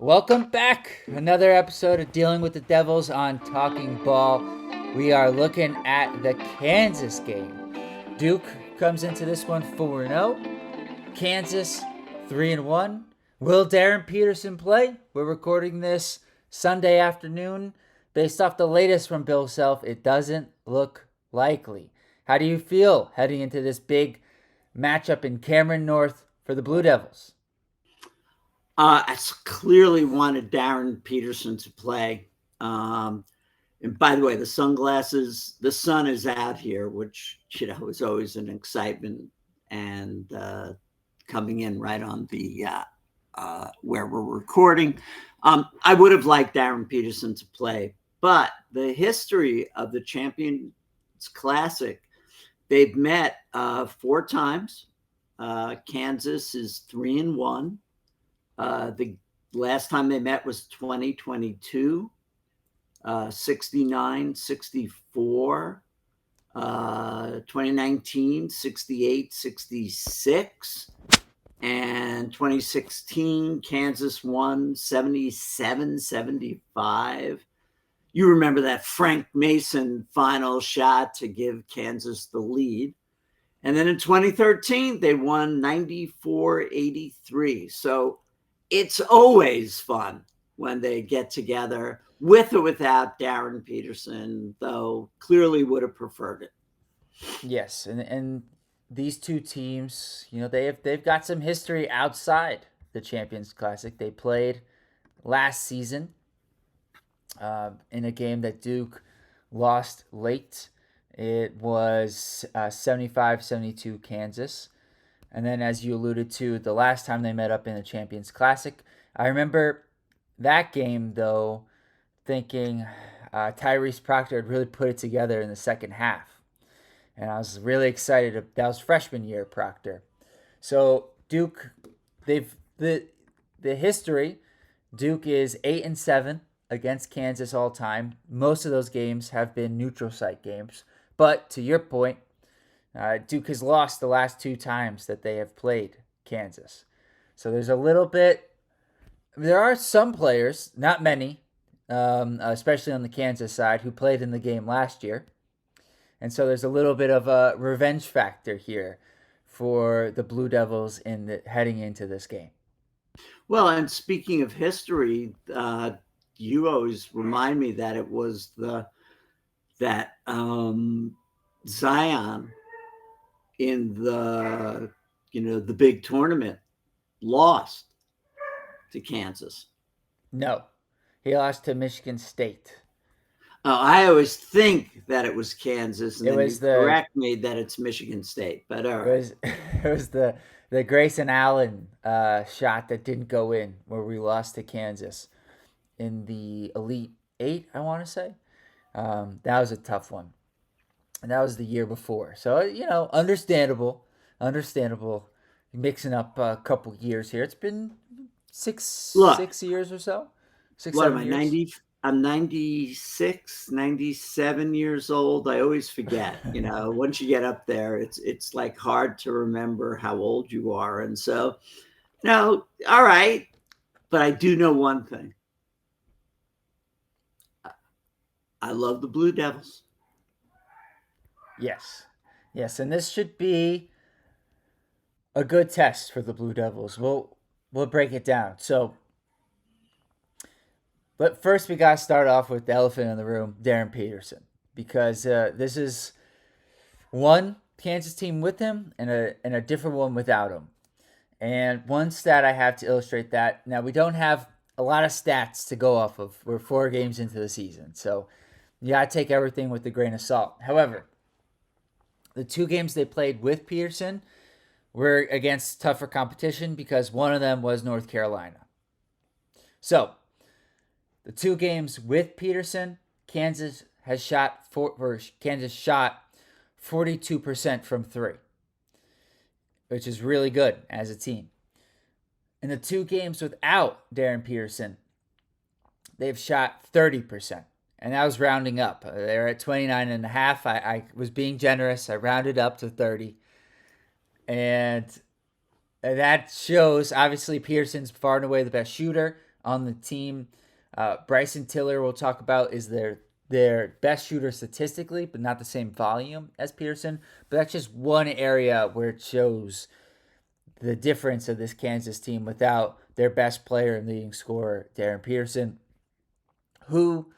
Welcome back. Another episode of Dealing with the Devils on Talking Ball. We are looking at the Kansas game. Duke comes into this one 4-0. Kansas 3-1. Will Darren Peterson play? We're recording this Sunday afternoon. Based off the latest from Bill Self, it doesn't look likely. How do you feel heading into this big matchup in Cameron North for the Blue Devils? I clearly wanted Darren Peterson to play. And by the way, the sun is out here, which, is always an excitement, and coming in right on the where we're recording. I would have liked Darren Peterson to play, but the history of the Champions Classic, they've met 4 times. Kansas is 3-1. The last time they met was 2022, 69, 64, 2019, 68, 66, and 2016, Kansas won 77, 75. You remember that Frank Mason final shot to give Kansas the lead. And then in 2013, they won 94-83. So it's always fun when they get together, with or without Darren Peterson, though clearly would have preferred it. Yes, and these two teams, they've got some history outside the Champions Classic. They played last season in a game that Duke lost late. It was 75-72 Kansas. And then, as you alluded to, the last time they met up in the Champions Classic, I remember that game, though, thinking Tyrese Proctor had really put it together in the second half. And I was really excited. That was freshman year, Proctor. So Duke, the history, Duke is 8-7 against Kansas all time. Most of those games have been neutral site games. But to your point, Duke has lost the last 2 times that they have played Kansas. So there's a little bit. There are some players, not many, especially on the Kansas side, who played in the game last year. And so there's a little bit of a revenge factor here for the Blue Devils heading into this game. Well, and speaking of history, you always remind me that it was Zion in the big tournament lost to Kansas. No, he lost to Michigan State. I always think that it was Kansas, and correct me that it's Michigan State. But all right. It was the Grayson Allen shot that didn't go in, where we lost to Kansas in the Elite Eight, I want to say. That was a tough one. And that was the year before. So, understandable. Mixing up a couple years here. It's been six years or so. What am I, 90? I'm 96, 97 years old. I always forget, once you get up there, it's like hard to remember how old you are. And so, all right. But I do know one thing. I love the Blue Devils. Yes. And this should be a good test for the Blue Devils. We'll break it down. So, but first we got to start off with the elephant in the room, Darren Peterson, because this is one Kansas team with him and a different one without him. And one stat I have to illustrate that. Now, we don't have a lot of stats to go off of. We're 4 games into the season, so you got to take everything with a grain of salt. However, the 2 games they played with Peterson were against tougher competition because one of them was North Carolina. So, the 2 games with Peterson, Kansas shot 42% from 3, which is really good as a team. In the 2 games without Darren Peterson, they've shot 30%. And that was rounding up. They're at 29.5. I was being generous. I rounded up to 30. And that shows, obviously, Peterson's far and away the best shooter on the team. Bryson Tiller, we'll talk about, is their best shooter statistically, but not the same volume as Peterson. But that's just one area where it shows the difference of this Kansas team without their best player and leading scorer, Darren Peterson, who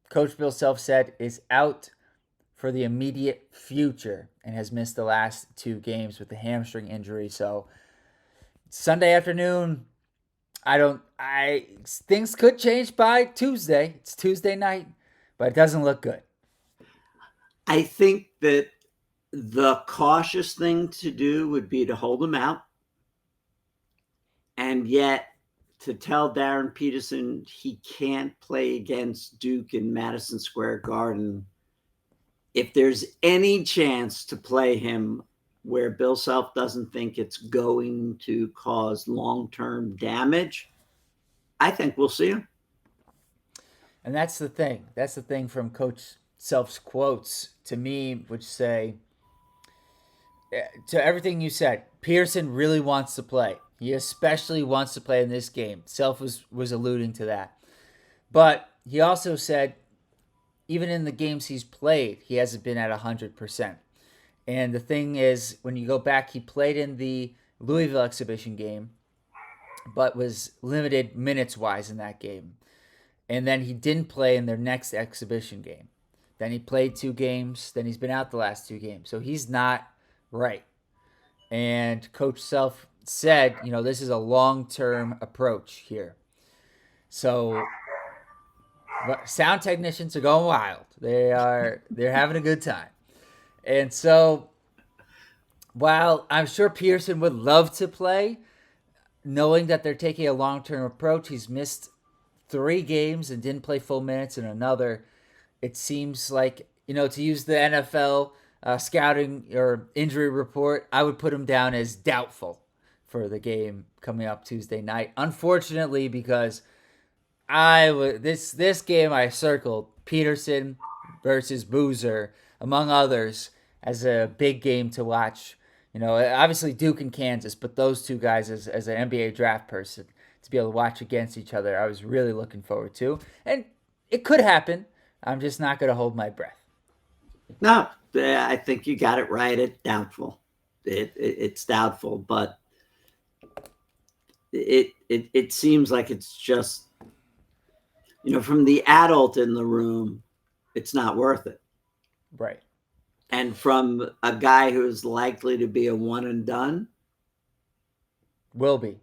Coach Bill Self said is out for the immediate future and has missed the last 2 games with the hamstring injury. So Sunday afternoon, things could change by Tuesday. It's Tuesday night, but it doesn't look good. I think that the cautious thing to do would be to hold him out. And yet to tell Darren Peterson he can't play against Duke in Madison Square Garden, if there's any chance to play him where Bill Self doesn't think it's going to cause long-term damage, I think we'll see him. And that's the thing. That's the thing from Coach Self's quotes to me, which say, to everything you said, Peterson really wants to play. He especially wants to play in this game. Self was alluding to that. But he also said, even in the games he's played, he hasn't been at 100%. And the thing is, when you go back, he played in the Louisville exhibition game, but was limited minutes-wise in that game. And then he didn't play in their next exhibition game. Then he played 2 games. Then he's been out the last 2 games. So he's not right. And Coach Self said, this is a long-term approach here. So sound technicians are going wild. They're having a good time. And so while I'm sure Peterson would love to play, knowing that they're taking a long-term approach, he's missed 3 games and didn't play full minutes in another. It seems like, to use the NFL scouting or injury report, I would put him down as doubtful for the game coming up Tuesday night. Unfortunately, because this game I circled Peterson versus Boozer, among others, as a big game to watch. Obviously Duke and Kansas, but those 2 guys as an NBA draft person to be able to watch against each other, I was really looking forward to. And it could happen. I'm just not going to hold my breath. No, I think you got it right. It's doubtful. It's doubtful, but it seems like it's just, from the adult in the room, it's not worth it. Right. And from a guy who's likely to be a one and done. Will be.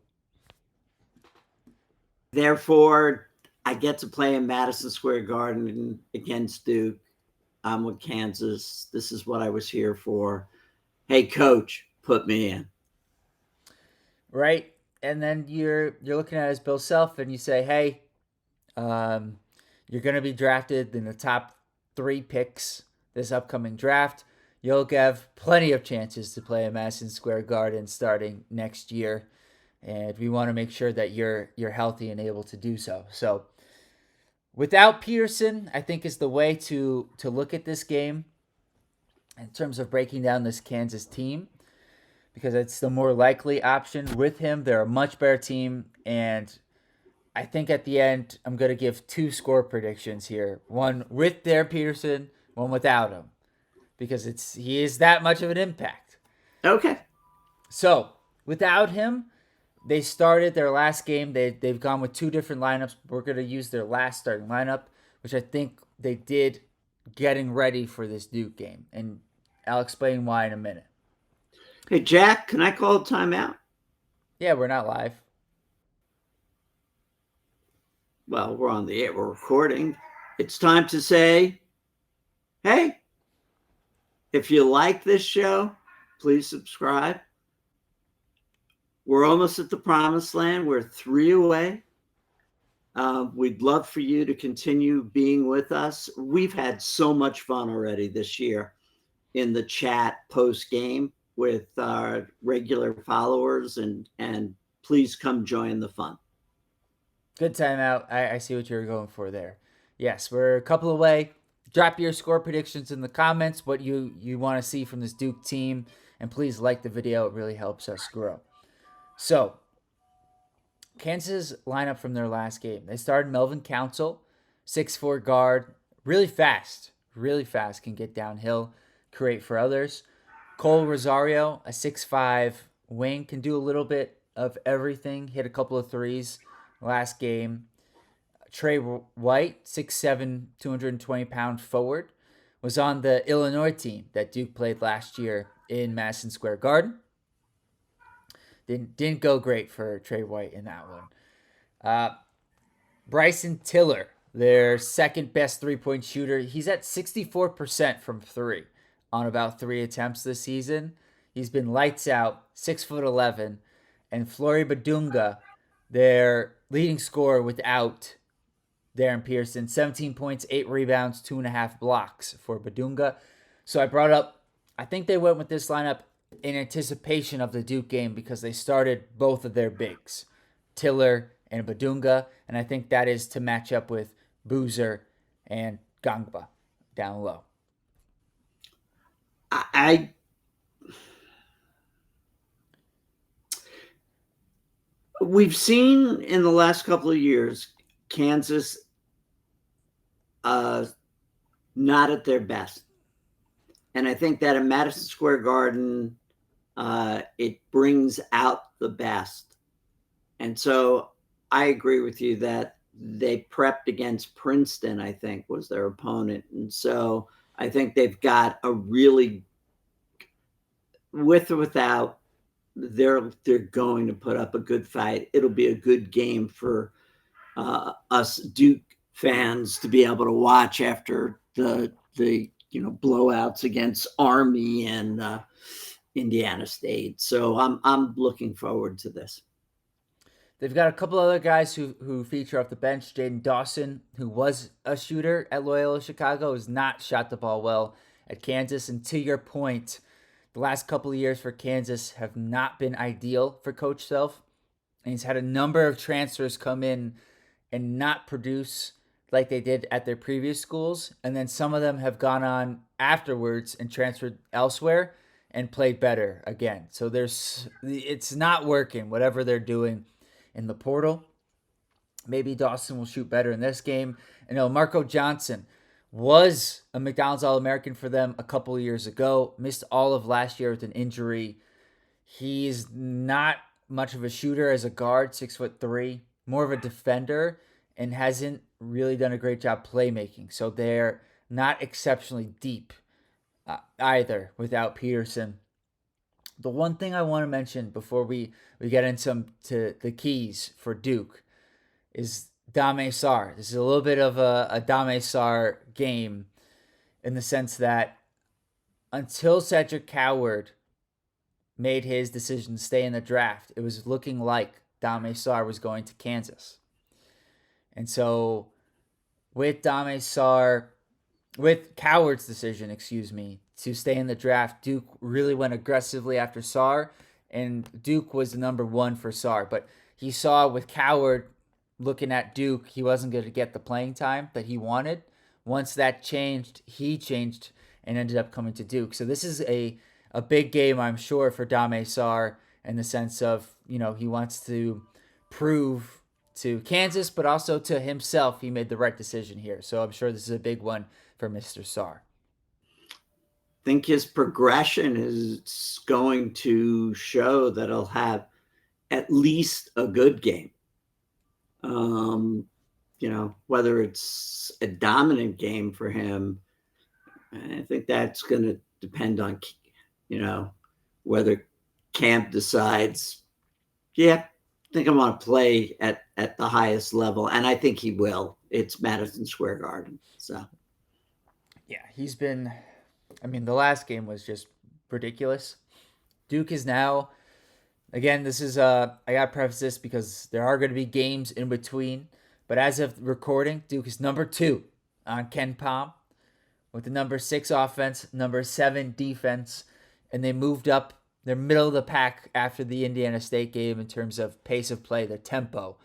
Therefore, I get to play in Madison Square Garden against Duke. I'm with Kansas. This is what I was here for. Hey, coach, put me in. Right. And then you're looking at it as Bill Self and you say, hey, you're going to be drafted in the top 3 picks this upcoming draft. You'll have plenty of chances to play at Madison Square Garden starting next year. And we want to make sure that you're healthy and able to do so. So without Peterson, I think is the way to look at this game in terms of breaking down this Kansas team, because it's the more likely option. With him, they're a much better team. And I think at the end, I'm going to give 2 score predictions here. One with Darren Peterson, one without him, because he is that much of an impact. Okay. So without him, they started their last game. They've gone with 2 different lineups. We're going to use their last starting lineup, which I think they did getting ready for this Duke game. And I'll explain why in a minute. Hey, Jack, can I call a timeout? Yeah, we're not live. Well, we're on the air. We're recording. It's time to say, hey, if you like this show, please subscribe. We're almost at the promised land. We're 3 away. We'd love for you to continue being with us. We've had so much fun already this year in the chat post-game with our regular followers, and please come join the fun. Good timeout. I see what you're going for there. Yes, we're a couple away. Drop your score predictions in the comments, what you want to see from this Duke team, and please like the video. It really helps us grow. So Kansas lineup from their last game. They started Melvin Council, 6'4" guard, really fast, can get downhill, create for others. Cole Rosario, a 6'5" wing, can do a little bit of everything, hit a couple of threes last game. Trey White, 6'7", 220-pound forward, was on the Illinois team that Duke played last year in Madison Square Garden. Didn't go great for Trey White in that one. Bryson Tiller, their second best 3-point shooter. He's at 64% from three on about 3 attempts this season. He's been lights out, 6'11". And Flory Badunga, their leading scorer without Darren Peterson, 17 points, 8 rebounds, 2.5 blocks for Badunga. So I think they went with this lineup in anticipation of the Duke game because they started both of their bigs, Tiller and Badunga, and I think that is to match up with Boozer and Gangba down low. We've seen in the last couple of years Kansas not at their best. And I think that in Madison Square Garden, it brings out the best. And so I agree with you that they prepped against Princeton, I think, was their opponent. And so I think they've got a really, with or without, they're going to put up a good fight. It'll be a good game for us Duke fans to be able to watch after the blowouts against Army and Indiana State. So I'm looking forward to this. They've got a couple other guys who feature off the bench. Jaden Dawson, who was a shooter at Loyola Chicago, has not shot the ball well at Kansas. And to your point, the last couple of years for Kansas have not been ideal for Coach Self. And he's had a number of transfers come in and not produce like they did at their previous schools. And then some of them have gone on afterwards and transferred elsewhere and played better again. So it's not working, whatever they're doing in the portal. Maybe Dawson will shoot better in this game. And Marco Johnson was a McDonald's All-American for them a couple of years ago. Missed all of last year with an injury. He's not much of a shooter as a guard, 6'3", more of a defender, and hasn't really done a great job playmaking. So they're not exceptionally deep either without Peterson. The one thing I want to mention before we get into the keys for Duke is Dame Sarr. This is a little bit of a Dame Sarr game in the sense that until Cedric Coward made his decision to stay in the draft, it was looking like Dame Sarr was going to Kansas. And so with Coward's decision, to stay in the draft, Duke really went aggressively after Sarr, and Duke was the number one for Sarr. But he saw with Coward looking at Duke, he wasn't going to get the playing time that he wanted. Once that changed, he changed and ended up coming to Duke. So this is a big game, I'm sure, for Dame Sarr in the sense of, he wants to prove to Kansas, but also to himself he made the right decision here. So I'm sure this is a big one for Mr. Sarr. I think his progression is going to show that he'll have at least a good game. Whether it's a dominant game for him, I think that's going to depend on, whether Camp decides, I think I want to play at the highest level. And I think he will. It's Madison Square Garden. So, yeah, he's been, the last game was just ridiculous. Duke is now, again, this is, I got to preface this because there are going to be games in between. But as of recording, Duke is number 2 on Ken Pom with the number 6 offense, number 7 defense. And they moved up. They're middle of the pack after the Indiana State game in terms of pace of play, the tempo.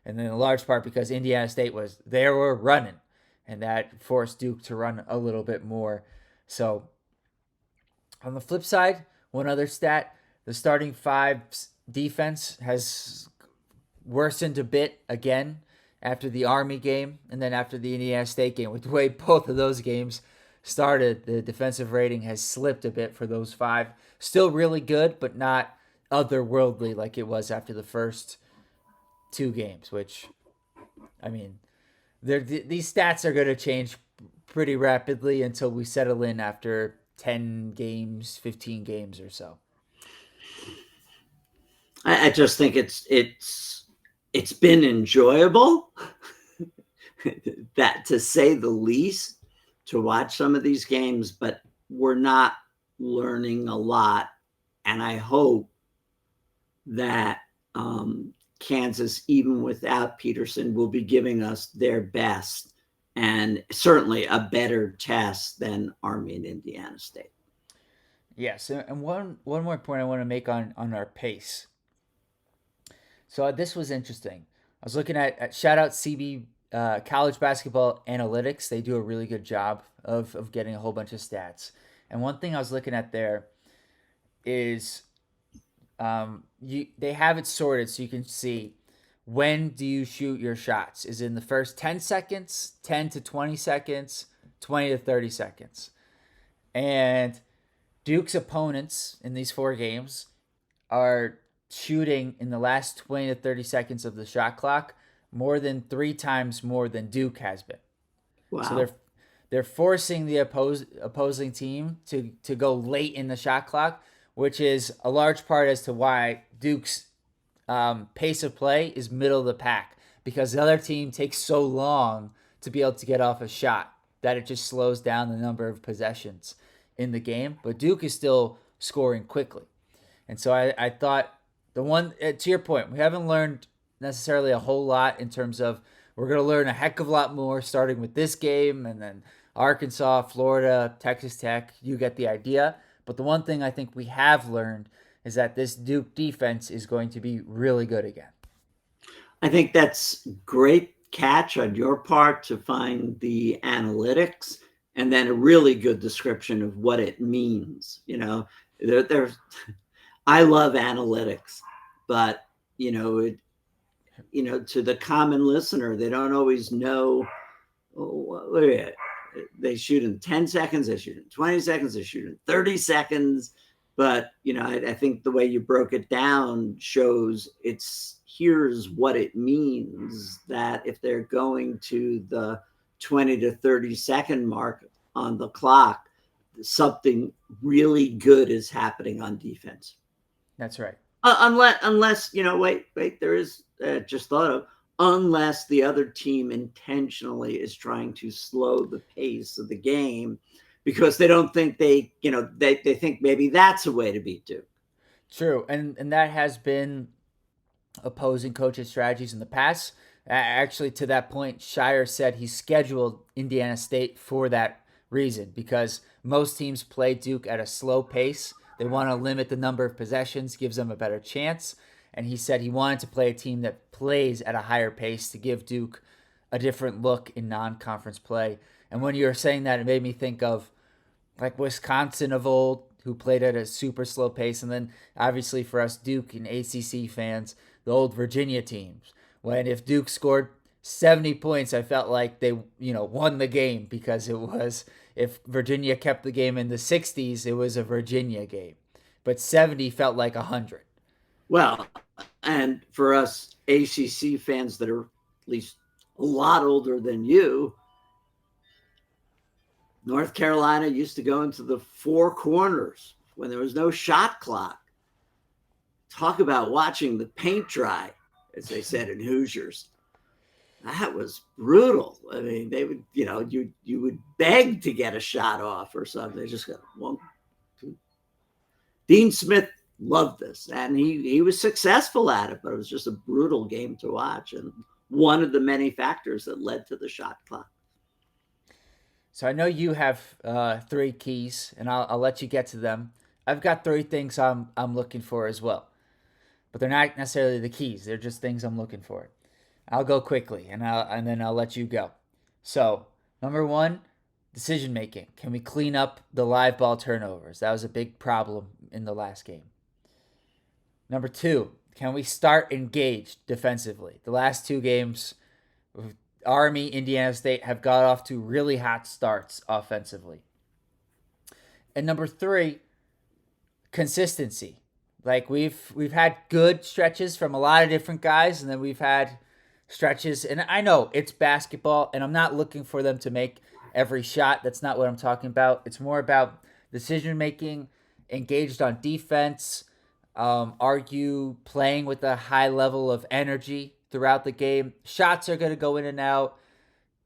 And then in large part because Indiana State they were running. And that forced Duke to run a little bit more. So on the flip side, one other stat, the starting 5's defense has worsened a bit again after the Army game and then after the Indiana State game. With the way both of those games started, the defensive rating has slipped a bit for those five. Still really good, but not otherworldly like it was after the first two games, which, I mean, these stats are going to change pretty rapidly until we settle in after 10 games, 15 games or so. I just think it's been enjoyable, that to say the least, to watch some of these games, but we're not learning a lot. And I hope that Kansas, even without Peterson, will be giving us their best and certainly a better test than Army and Indiana State. Yes, and one more point I want to make on our pace. So this was interesting. I was looking at shout out CB college basketball analytics. They do a really good job of getting a whole bunch of stats. And one thing I was looking at there is they have it sorted so you can see when do you shoot your shots. Is it in the first 10 seconds, 10 to 20 seconds, 20 to 30 seconds? And Duke's opponents in these four games are shooting in the last 20 to 30 seconds of the shot clock more than three times more than Duke has been. Wow. So they're forcing the opposing team to go late in the shot clock, which is a large part as to why Duke's pace of play is middle of the pack, because the other team takes so long to be able to get off a shot that it just slows down the number of possessions in the game. But Duke is still scoring quickly. And so I thought the one, to your point, we haven't learned necessarily a whole lot in terms of we're going to learn a heck of a lot more starting with this game and then Arkansas, Florida, Texas Tech. You get the idea. But the one thing I think we have learned is that this Duke defense is going to be really good again. I think that's great catch on your part to find the analytics and then a really good description of what it means. I love analytics, but to the common listener, they don't always know. They shoot in 10 seconds, they shoot in 20 seconds, they shoot in 30 seconds. But, I think the way you broke it down shows here's what it means, that if they're going to the 20 to 30 second mark on the clock, something really good is happening on defense. That's right. Unless wait, there is just thought of, unless the other team intentionally is trying to slow the pace of the game because they don't think they think maybe that's a way to beat Duke. True, and that has been opposing coaches' strategies in the past. Actually, to that point, Shire said he scheduled Indiana State for that reason, because most teams play Duke at a slow pace. They want to limit the number of possessions, gives them a better chance. And he said he wanted to play a team that plays at a higher pace to give Duke a different look in non-conference play. And when you were saying that, it made me think of like Wisconsin of old, who played at a super slow pace. And then obviously for us Duke and ACC fans, the old Virginia teams. When if Duke scored 70 points, I felt like they, won the game, because it was, if Virginia kept the game in the 60s, it was a Virginia game. But 70 felt like 100. Well, and for us ACC fans that are at least a lot older than you, North Carolina used to go into the four corners when there was no shot clock. Talk about watching the paint dry, as they said in Hoosiers. That was brutal. I mean, they would, you would beg to get a shot off or something. They just got one, two. Dean Smith loved this, and he was successful at it, but it was just a brutal game to watch, and one of the many factors that led to the shot clock. So I know you have three keys, and I'll let you get to them. I've got three things I'm looking for as well, but they're not necessarily the keys. They're just things I'm looking for. I'll go quickly, and then I'll let you go. So number one, decision making. Can we clean up the live ball turnovers? That was a big problem in the last game. Number two, Can we start engaged defensively? The last two games, Army, Indiana State have got off to really hot starts offensively. And number three, consistency. Like we've had good stretches from a lot of different guys, and then we've had stretches. And I know it's basketball, and I'm not looking for them to make every shot. That's not what I'm talking about. It's more about decision making, engaged on defense. Are you playing with a high level of energy throughout the game? Shots are going to go in and out.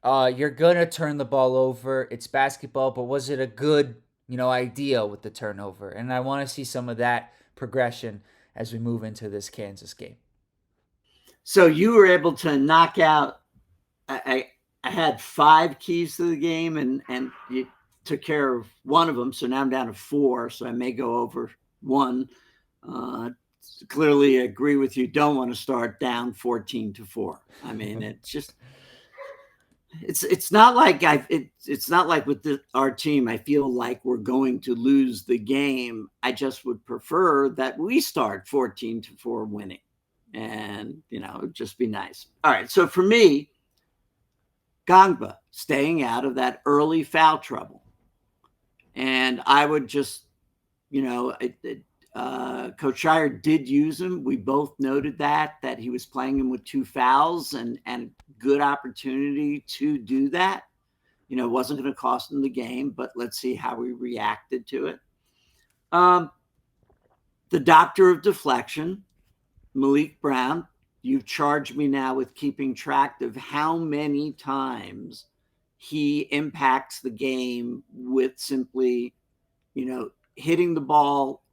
You're going to turn the ball over. It's basketball, but was it a good, idea with the turnover? And I want to see some of that progression as we move into this Kansas game. So you were able to knock out. I had 5 keys to the game, and you took care of one of them. So now I'm down to 4. So I may go over one. Clearly agree with you. Don't want to start down 14-4. I mean, it's just it's not like it's not like with our team. I feel like we're going to lose the game. I just would prefer that we start 14-4 winning, and it'd just be nice. All right. So for me, Gongba staying out of that early foul trouble, and I would just Coach Shire did use him. We both noted that he was playing him with 2 fouls and good opportunity to do that. It wasn't going to cost him the game, but let's see how we reacted to it. The doctor of deflection, Malik Brown, you've charged me now with keeping track of how many times he impacts the game with simply, hitting the ball,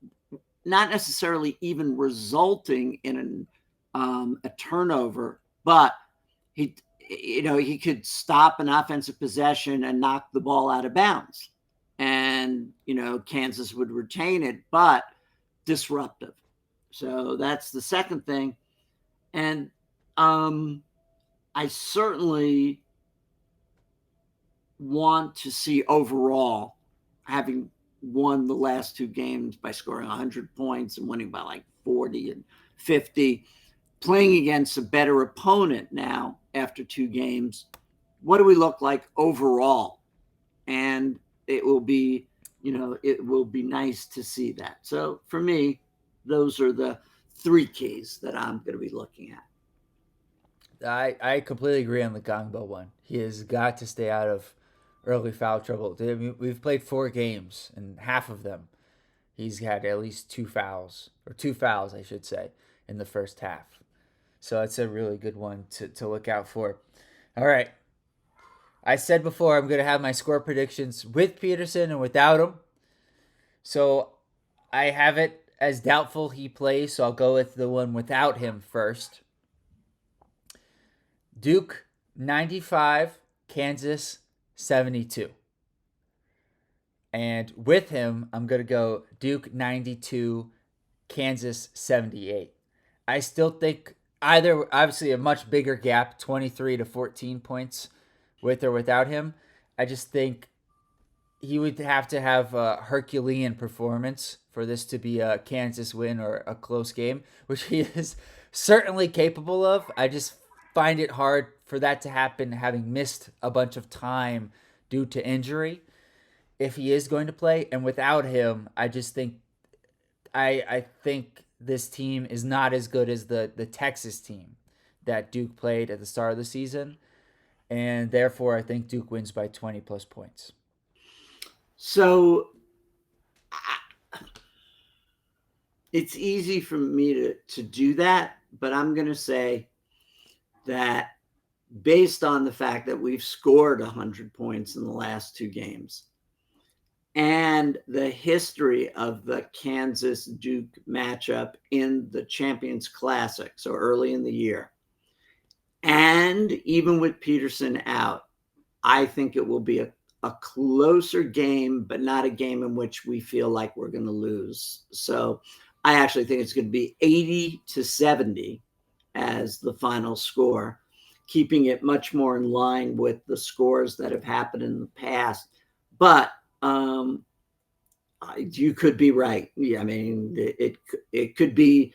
not necessarily even resulting in a turnover, but he could stop an offensive possession and knock the ball out of bounds, and Kansas would retain it, but disruptive. So that's the second thing. And I certainly want to see overall, having won the last 2 games by scoring 100 points and winning by like 40 and 50, playing against a better opponent now after 2 games. What do we look like overall? And it will be, it will be nice to see that. So for me, those are the 3 keys that I'm going to be looking at. I completely agree on the Gongbo one. He has got to stay out of early foul trouble. We've played 4 games, and half of them he's had at least 2 fouls, I should say, in the first half. So it's a really good one to look out for. All right. I said before I'm going to have my score predictions with Peterson and without him. So I have it as doubtful he plays, so I'll go with the one without him first. Duke 95, Kansas 72. And with him, I'm going to go Duke 92, Kansas 78. I still think either, obviously, a much bigger gap, 23 to 14 points with or without him. I just think he would have to have a Herculean performance for this to be a Kansas win or a close game, which he is certainly capable of. I just find it hard for that to happen, having missed a bunch of time due to injury, if he is going to play. And without him, I just think I think this team is not as good as the Texas team that Duke played at the start of the season. And therefore, I think Duke wins by 20 plus points. So it's easy for me to do that, but I'm going to say that based on the fact that we've scored 100 points in the last 2 games and the history of the Kansas-Duke matchup in the Champions Classic, so early in the year, and even with Peterson out, I think it will be a closer game, but not a game in which we feel like we're going to lose. So I actually think it's going to be 80-70 as the final score, keeping it much more in line with the scores that have happened in the past. But you could be right. Yeah, I mean, it could be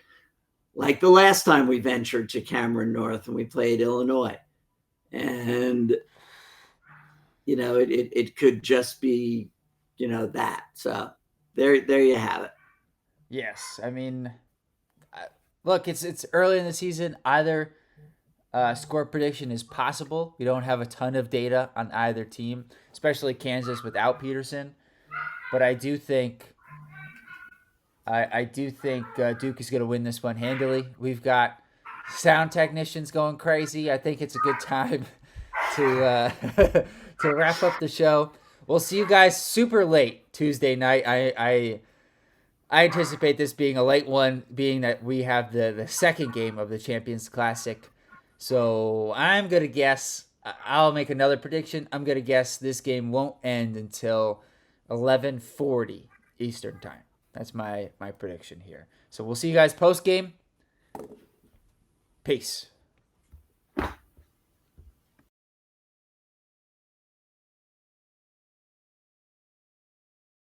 like the last time we ventured to Cameron North and we played Illinois. And, it could just be, that. So there you have it. Yes, I mean, look, it's early in the season. Either score prediction is possible. We don't have a ton of data on either team, especially Kansas without Peterson. But I do think Duke is going to win this one handily. We've got sound technicians going crazy. I think it's a good time to to wrap up the show. We'll see you guys super late Tuesday night. I anticipate this being a late one, being that we have the second game of the Champions Classic. So I'm gonna guess. I'll make another prediction. I'm gonna guess this game won't end until 11:40 Eastern time. That's my prediction here. So we'll see you guys post game. Peace.